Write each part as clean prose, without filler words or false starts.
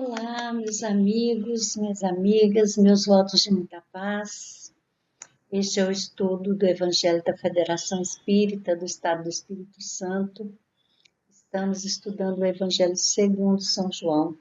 Olá, meus amigos, minhas amigas, meus votos de muita paz. Este é o estudo do Evangelho da Federação Espírita do Estado do Espírito Santo. Estamos estudando o Evangelho segundo São João.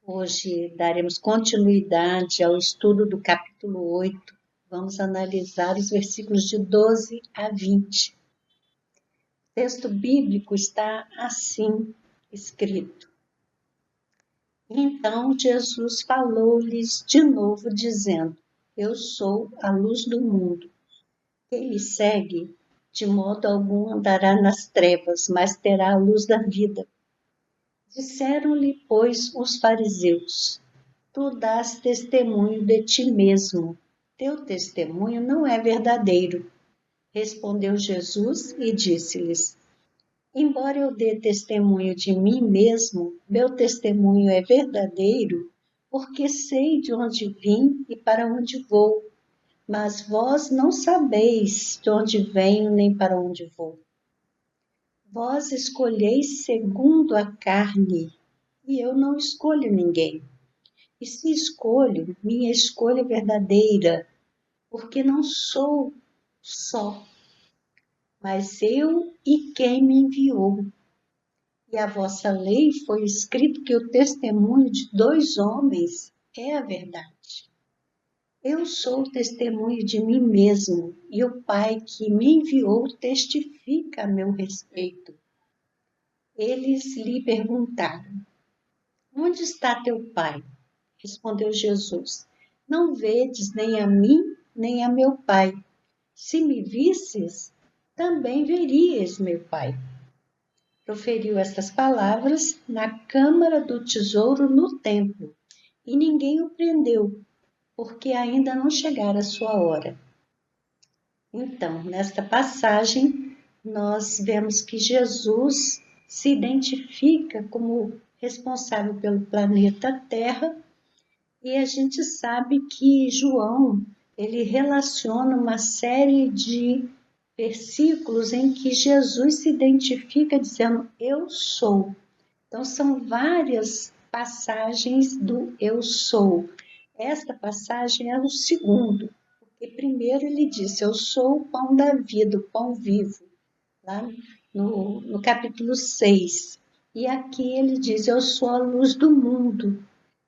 Hoje daremos continuidade ao estudo do capítulo 8. Vamos analisar os versículos de 12 a 20. O texto bíblico está assim escrito. Então Jesus falou-lhes de novo, dizendo: Eu sou a luz do mundo. Quem me segue, de modo algum andará nas trevas, mas terá a luz da vida. Disseram-lhe, pois, os fariseus: Tu dás testemunho de ti mesmo. Teu testemunho não é verdadeiro. Respondeu Jesus e disse-lhes: Embora eu dê testemunho de mim mesmo, meu testemunho é verdadeiro, porque sei de onde vim e para onde vou. Mas vós não sabeis de onde venho nem para onde vou. Vós escolheis segundo a carne, e eu não escolho ninguém. E se escolho, minha escolha é verdadeira, porque não sou só, mas eu e quem me enviou. E a vossa lei foi escrito que o testemunho de 2 homens é a verdade. Eu sou o testemunho de mim mesmo, e o Pai que me enviou testifica a meu respeito. Eles lhe perguntaram: Onde está teu Pai? Respondeu Jesus: Não vedes nem a mim, nem a meu Pai. Se me visses, também verias meu Pai. Proferiu estas palavras na câmara do tesouro no templo, e ninguém o prendeu, porque ainda não chegara a sua hora. Então, nesta passagem, nós vemos que Jesus se identifica como responsável pelo planeta Terra, e a gente sabe que João, ele relaciona uma série de versículos em que Jesus se identifica dizendo: Eu sou. Então, são várias passagens do eu sou. Esta passagem é o segundo, porque primeiro ele disse: Eu sou o pão da vida, o pão vivo, lá no capítulo 6. E aqui ele diz: Eu sou a luz do mundo.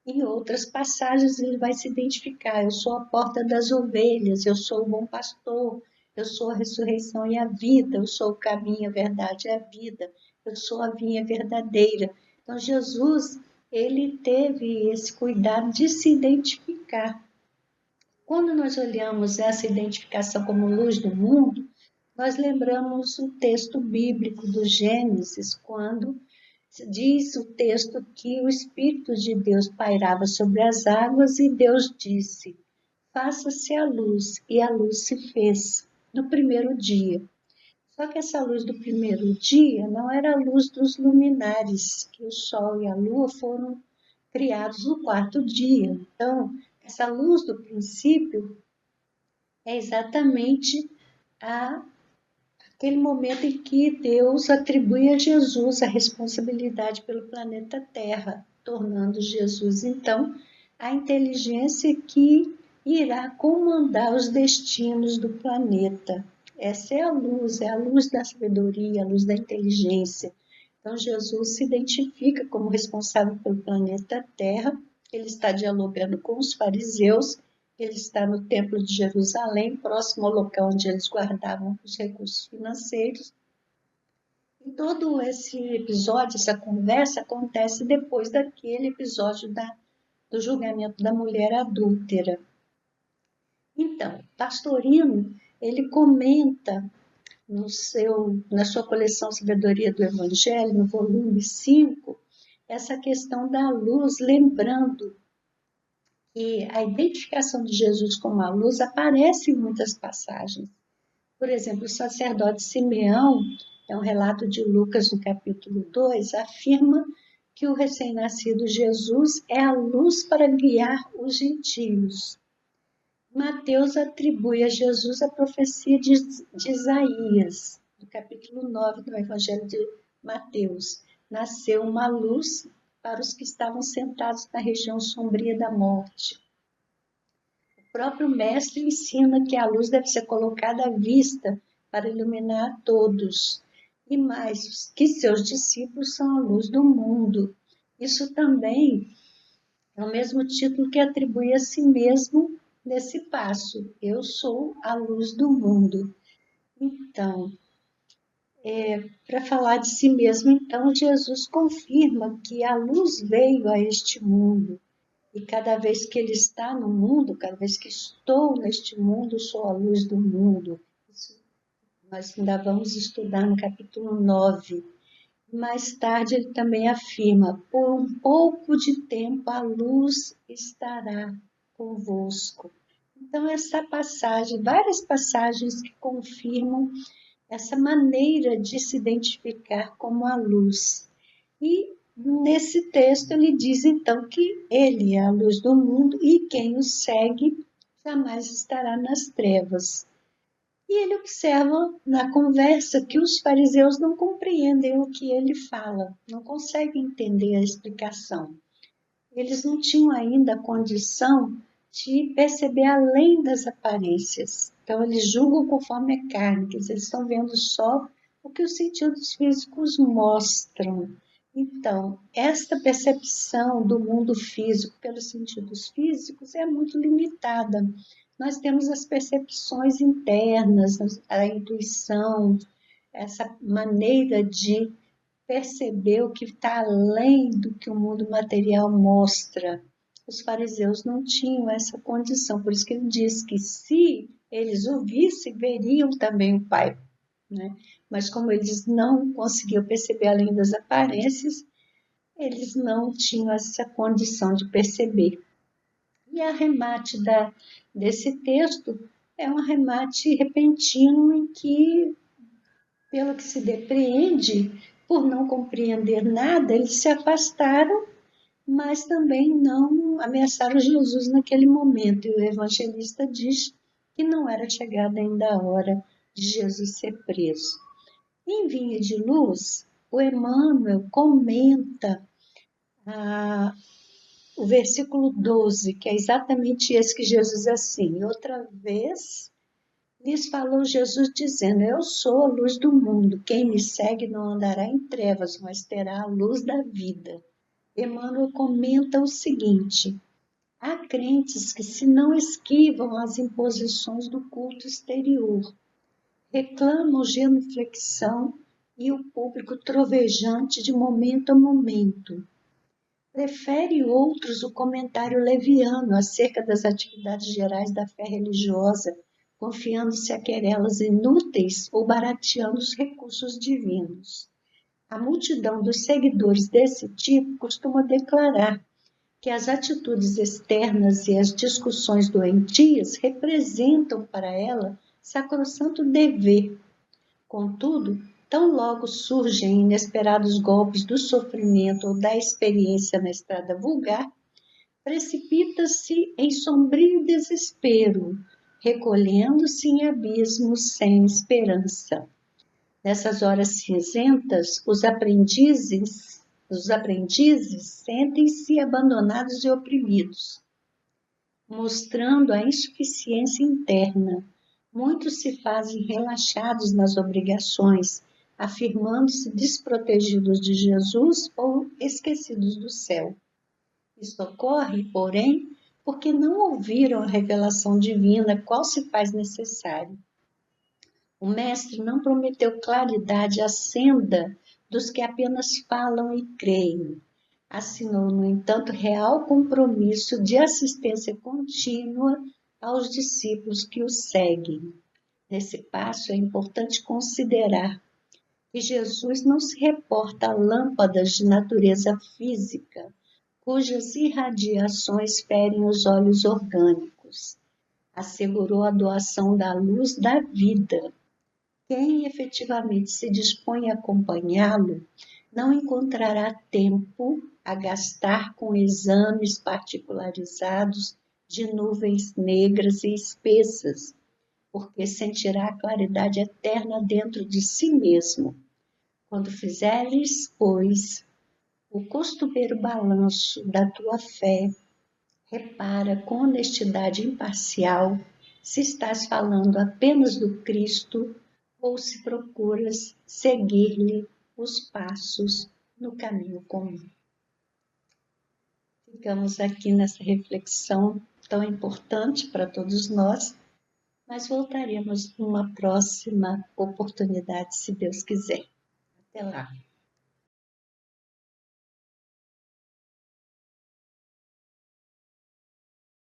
Em outras passagens ele vai se identificar: eu sou a porta das ovelhas, eu sou o bom pastor, eu sou a ressurreição e a vida, eu sou o caminho, a verdade e a vida, eu sou a vinha verdadeira. Então Jesus, ele teve esse cuidado de se identificar. Quando nós olhamos essa identificação como luz do mundo, nós lembramos o texto bíblico do Gênesis, quando diz o texto que o Espírito de Deus pairava sobre as águas e Deus disse: Faça-se a luz, e a luz se fez no primeiro dia. Só que essa luz do primeiro dia não era a luz dos luminares, que o sol e a lua foram criados no quarto dia. Então, essa luz do princípio é exatamente aquele momento em que Deus atribui a Jesus a responsabilidade pelo planeta Terra, tornando Jesus, então, a inteligência que irá comandar os destinos do planeta. Essa é a luz da sabedoria, a luz da inteligência. Então, Jesus se identifica como responsável pelo planeta Terra, ele está dialogando com os fariseus. Ele está no Templo de Jerusalém, próximo ao local onde eles guardavam os recursos financeiros. E todo esse episódio, essa conversa, acontece depois daquele episódio do julgamento da mulher adúltera. Então, Pastorino, ele comenta na sua coleção Sabedoria do Evangelho, no volume 5, essa questão da luz, lembrando que a identificação de Jesus como a luz aparece em muitas passagens. Por exemplo, o sacerdote Simeão, é um relato de Lucas no capítulo 2, afirma que o recém-nascido Jesus é a luz para guiar os gentios. Mateus atribui a Jesus a profecia de Isaías, no capítulo 9 do Evangelho de Mateus. Nasceu uma luz para os que estavam sentados na região sombria da morte. O próprio Mestre ensina que a luz deve ser colocada à vista para iluminar a todos, e mais, que seus discípulos são a luz do mundo. Isso também é o mesmo título que atribui a si mesmo nesse passo. Eu sou a luz do mundo. Então, para falar de si mesmo, então, Jesus confirma que a luz veio a este mundo. E cada vez que ele está no mundo, cada vez que estou neste mundo, sou a luz do mundo. Isso nós ainda vamos estudar no capítulo 9. Mais tarde ele também afirma, por um pouco de tempo a luz estará convosco. Então essa passagem, várias passagens que confirmam essa maneira de se identificar como a luz. E nesse texto ele diz então que ele é a luz do mundo e quem o segue jamais estará nas trevas. E ele observa na conversa que os fariseus não compreendem o que ele fala, não conseguem entender a explicação. Eles não tinham ainda a condição de perceber além das aparências. Então, eles julgam conforme a carne, quer dizer, eles estão vendo só o que os sentidos físicos mostram. Então, esta percepção do mundo físico pelos sentidos físicos é muito limitada. Nós temos as percepções internas, a intuição, essa maneira de perceber o que está além do que o mundo material mostra. Os fariseus não tinham essa condição, por isso que ele diz que se eles o vissem, veriam também o Pai. Né? Mas como eles não conseguiam perceber além das aparências, eles não tinham essa condição de perceber. E arremate desse texto é um arremate repentino em que, pelo que se depreende, por não compreender nada, eles se afastaram, mas também não ameaçaram Jesus naquele momento. E o evangelista diz que não era chegada ainda a hora de Jesus ser preso. Em Vinha de Luz, o Emmanuel comenta o versículo 12, que é exatamente esse que Jesus assim, outra vez lhes falou Jesus dizendo, eu sou a luz do mundo, quem me segue não andará em trevas, mas terá a luz da vida. Emmanuel comenta o seguinte, há crentes que se não esquivam as imposições do culto exterior, reclamam genuflexão e o público trovejante de momento a momento, prefere outros o comentário leviano acerca das atividades gerais da fé religiosa, confiando-se a querelas inúteis ou barateando os recursos divinos. A multidão dos seguidores desse tipo costuma declarar que as atitudes externas e as discussões doentias representam para ela sacrossanto dever. Contudo, tão logo surgem inesperados golpes do sofrimento ou da experiência na estrada vulgar, precipita-se em sombrio desespero, recolhendo-se em abismos sem esperança. Nessas horas cinzentas, os aprendizes sentem-se abandonados e oprimidos, mostrando a insuficiência interna. Muitos se fazem relaxados nas obrigações, afirmando-se desprotegidos de Jesus ou esquecidos do céu. Isso ocorre, porém, porque não ouviram a revelação divina, qual se faz necessário. O Mestre não prometeu claridade à senda dos que apenas falam e creem. Assinou, no entanto, real compromisso de assistência contínua aos discípulos que o seguem. Nesse passo, é importante considerar que Jesus não se reporta a lâmpadas de natureza física, cujas irradiações ferem os olhos orgânicos. Assegurou a doação da luz da vida. Quem efetivamente se dispõe a acompanhá-lo não encontrará tempo a gastar com exames particularizados de nuvens negras e espessas, porque sentirá a claridade eterna dentro de si mesmo. Quando fizeres, pois, o costumeiro balanço da tua fé, repara com honestidade imparcial se estás falando apenas do Cristo ou se procuras seguir-lhe os passos no caminho comum. Ficamos aqui nessa reflexão tão importante para todos nós, mas voltaremos numa próxima oportunidade, se Deus quiser. Até lá.